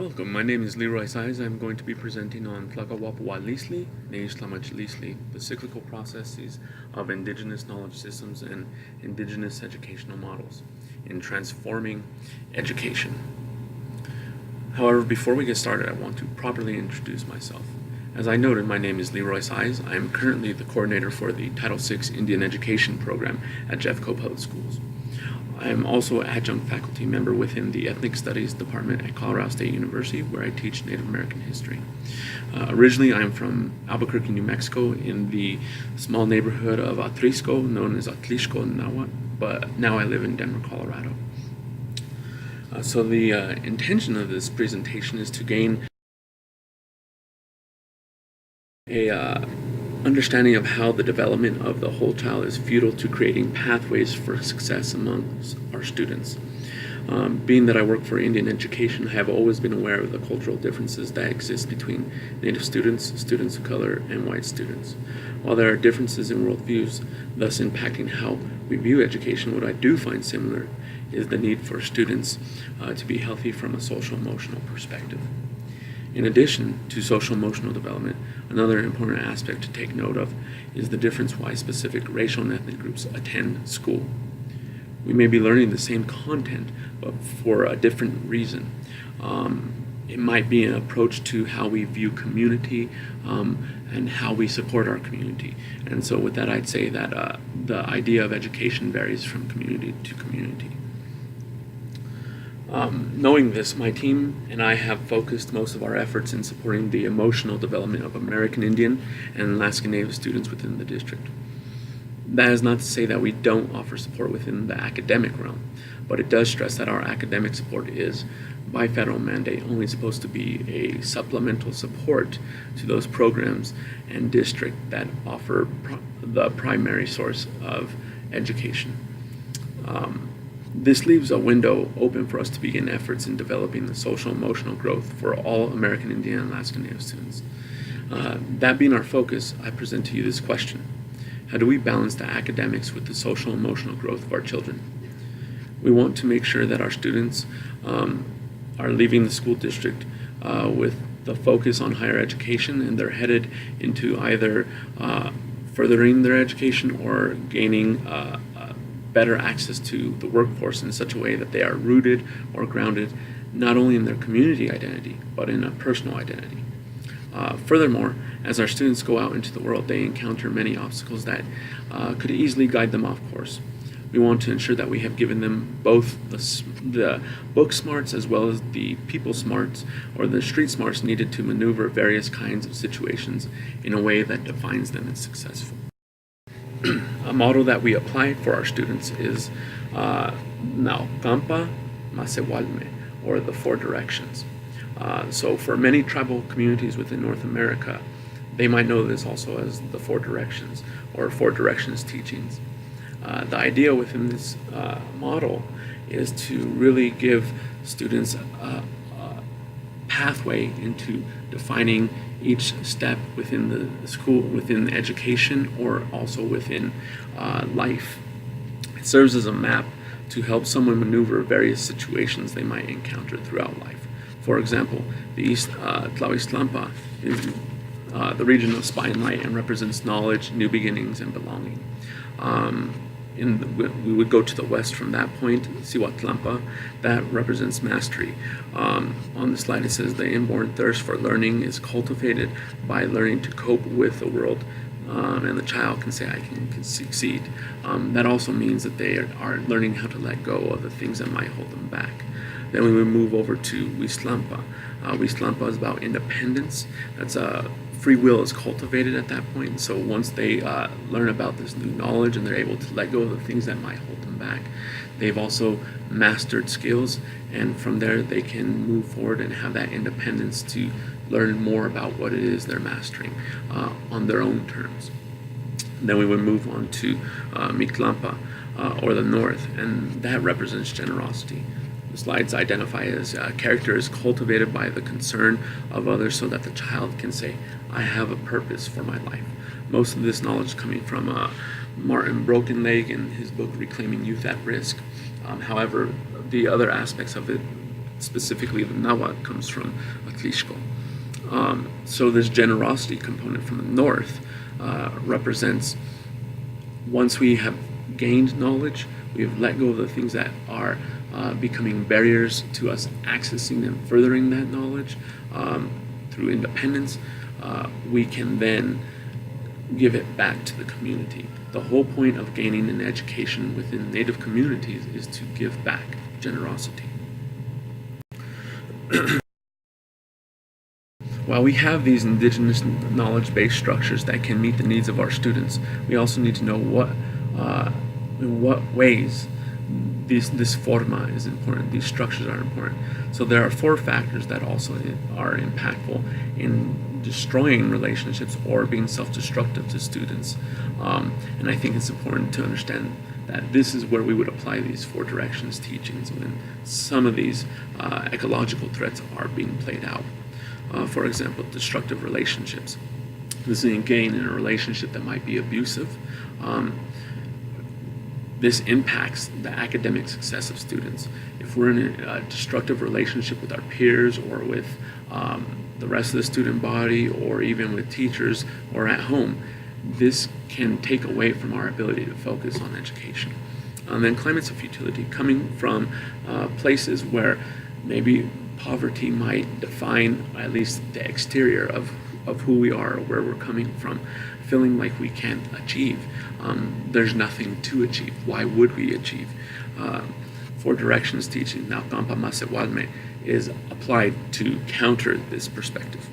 Welcome, my name is Leroy Size. I'm going to be presenting on Tlacahuapahualiztli, Neixtlamachiliztli, the cyclical processes of indigenous knowledge systems and indigenous educational models in transforming education. However, before we get started, I want to properly introduce myself. As I noted, my name is Leroy Size. I am currently the coordinator for the Title VI Indian Education Program at Jeffco Public Schools. I am also an adjunct faculty member within the Ethnic Studies Department at Colorado State University, where I teach Native American history. Originally, I am from Albuquerque, New Mexico, in the small neighborhood of Atrisco, known as Atlixco Nahuatl, but now I live in Denver, Colorado. So the intention of this presentation is to gain a understanding of how the development of the whole child is vital to creating pathways for success amongst our students. Being that I work for Indian education, I have always been aware of the cultural differences that exist between Native students, students of color, and white students. While there are differences in worldviews, thus impacting how we view education, what I do find similar is the need for students to be healthy from a social-emotional perspective. In addition to social-emotional development, another important aspect to take note of is the difference why specific racial and ethnic groups attend school. We may be learning the same content, but for a different reason. It might be an approach to how we view community and how we support our community. And so with that, I'd say that the idea of education varies from community to community. Knowing this, my team and I have focused most of our efforts in supporting the emotional development of American Indian and Alaska Native students within the district. That is not to say that we don't offer support within the academic realm, but it does stress that our academic support is, by federal mandate, only supposed to be a supplemental support to those programs and districts that offer the primary source of education. This leaves a window open for us to begin efforts in developing the social-emotional growth for all American Indian and Alaska Native students. That being our focus, I present to you this question. How do we balance the academics with the social-emotional growth of our children? We want to make sure that our students are leaving the school district with the focus on higher education, and they're headed into either furthering their education or gaining better access to the workforce in such a way that they are rooted or grounded not only in their community identity, but in a personal identity. Furthermore, as our students go out into the world, they encounter many obstacles that could easily guide them off course. We want to ensure that we have given them both the book smarts as well as the people smarts or the street smarts needed to maneuver various kinds of situations in a way that defines them as successful. A model that we apply for our students is NAL Comm, or the four directions. So for many tribal communities within North America, they might know this also as the four directions or four directions teachings. The idea within this model is to really give students a pathway into defining each step within the school, within education, or also within life. It serves as a map to help someone maneuver various situations they might encounter throughout life. For example, the East Tlahuapahualiztli is the region of spine light and represents knowledge, new beginnings, and belonging. We would go to the west from that point, Cihuatlampa, that represents mastery. On the slide it says the inborn thirst for learning is cultivated by learning to cope with the world, and the child can say, I can succeed. That also means that they are learning how to let go of the things that might hold them back. Then we would move over to Huistlampa. Huistlampa is about independence. That's free will is cultivated at that point. So once they learn about this new knowledge and they're able to let go of the things that might hold them back, they've also mastered skills, and from there they can move forward and have that independence to learn more about what it is they're mastering on their own terms. Then we would move on to Mictlampa, or the north, and that represents generosity. The slides identify as character is cultivated by the concern of others so that the child can say, I have a purpose for my life. Most of this knowledge coming from Martin Brokenleg in his book Reclaiming Youth at Risk. However, the other aspects of it specifically the Nahuatl comes from Atlixco. So this generosity component from the north represents, once we have gained knowledge, we have let go of the things that are becoming barriers to us accessing and furthering that knowledge through independence, we can then give it back to the community. The whole point of gaining an education within Native communities is to give back generosity. While we have these indigenous knowledge-based structures that can meet the needs of our students, we also need to know in what ways this forma is important, these structures are important. So there are 4 factors that also are impactful in destroying relationships or being self-destructive to students. And I think it's important to understand that this is where we would apply these 4 directions teachings when some of these ecological threats are being played out. For example, destructive relationships. This is again in a relationship that might be abusive. This impacts the academic success of students. If we're in a destructive relationship with our peers or with the rest of the student body or even with teachers or at home, this can take away from our ability to focus on education. And then climates of futility, coming from places where maybe poverty might define at least the exterior of who we are or where we're coming from, feeling like we can't achieve. There's nothing to achieve. Why would we achieve? 4 directions teaching, NAL Comm is applied to counter this perspective.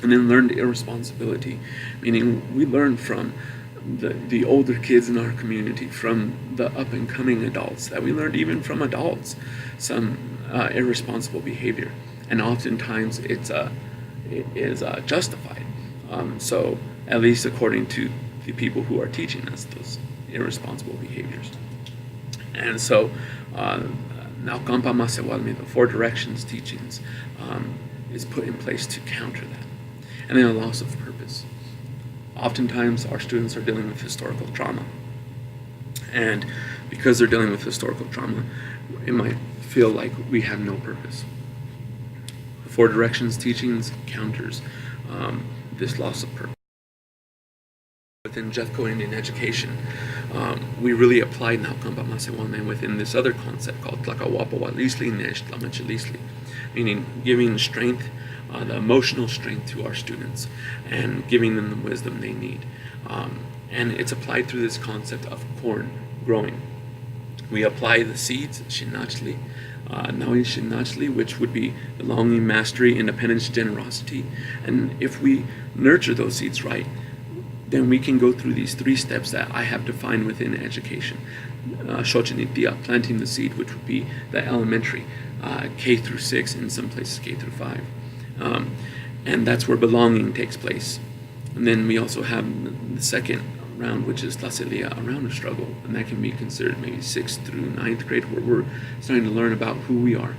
And then learned irresponsibility, meaning we learn from the older kids in our community, from the up-and-coming adults, that we learned even from adults some irresponsible behavior, and oftentimes it is justified. So at least according to the people who are teaching us those irresponsible behaviors. And so NAL Comm, the 4 directions teachings, is put in place to counter that. And then a loss of purpose. Oftentimes our students are dealing with historical trauma. And because they're dealing with historical trauma, it might feel like we have no purpose. The 4 directions teachings counters this loss of purpose. Within Jeffco Indian education, we really applied NAL Comm within this other concept called Tlacahuapahualiztli, Neixtlamachiliztli, meaning giving strength, the emotional strength to our students and giving them the wisdom they need. And it's applied through this concept of corn growing. We apply the seeds, Neixtlamachiliztli, Neixtlamachiliztli, which would be belonging, mastery, independence, generosity. And if we nurture those seeds right, then we can go through these 3 steps that I have defined within education. Xochinitia, planting the seed, which would be the elementary, K through 6, in some places K through 5. And that's where belonging takes place. And then we also have the second round, which is Tlacelia, a round of struggle, and that can be considered maybe 6th through 9th grade, where we're starting to learn about who we are.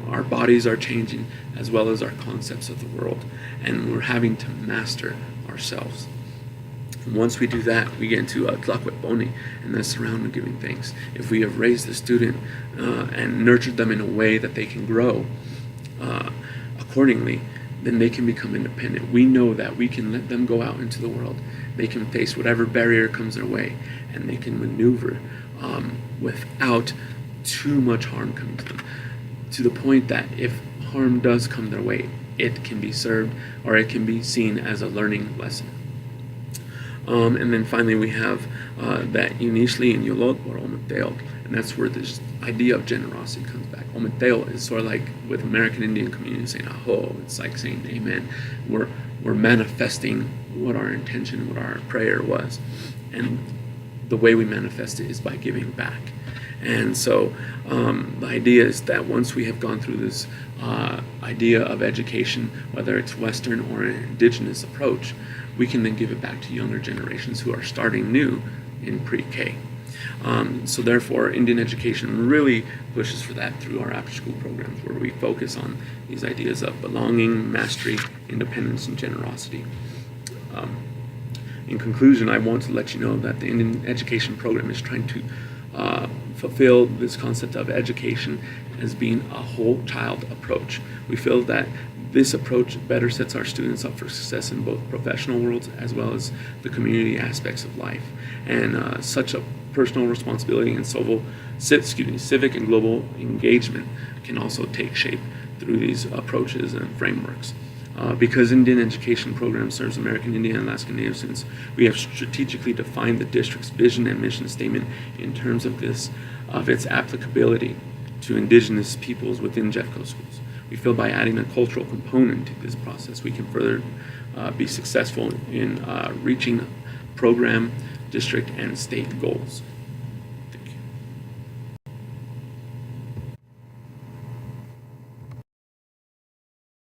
Our bodies are changing, as well as our concepts of the world, and we're having to master ourselves. And once we do that, we get into Tlacahuapahualiztli, and that's the round of giving thanks. If we have raised the student and nurtured them in a way that they can grow accordingly, then they can become independent. We know that we can let them go out into the world. They can face whatever barrier comes their way, and they can maneuver without too much harm coming to them. To the point that if harm does come their way, it can be served, or it can be seen as a learning lesson. And then finally we have that Inishli and Yolot or Ometeo, and that's where this idea of generosity comes back. Ometeo is sort of like with American Indian community saying aho, it's like saying amen. We're manifesting what our intention, what our prayer was. And the way we manifest it is by giving back. And so the idea is that once we have gone through this idea of education, whether it's Western or an indigenous approach, we can then give it back to younger generations who are starting new in pre-K. So therefore, Indian education really pushes for that through our after-school programs, where we focus on these ideas of belonging, mastery, independence, and generosity. In conclusion, I want to let you know that the Indian education program is trying to fulfill this concept of education as being a whole child approach. We feel that this approach better sets our students up for success in both professional worlds as well as the community aspects of life. And such a personal responsibility and civic and global engagement can also take shape through these approaches and frameworks. Because Indian education program serves American Indian and Alaska Native students, we have strategically defined the district's vision and mission statement in terms of its applicability to Indigenous peoples within Jeffco schools. We feel by adding a cultural component to this process, we can further be successful in reaching program, district, and state goals.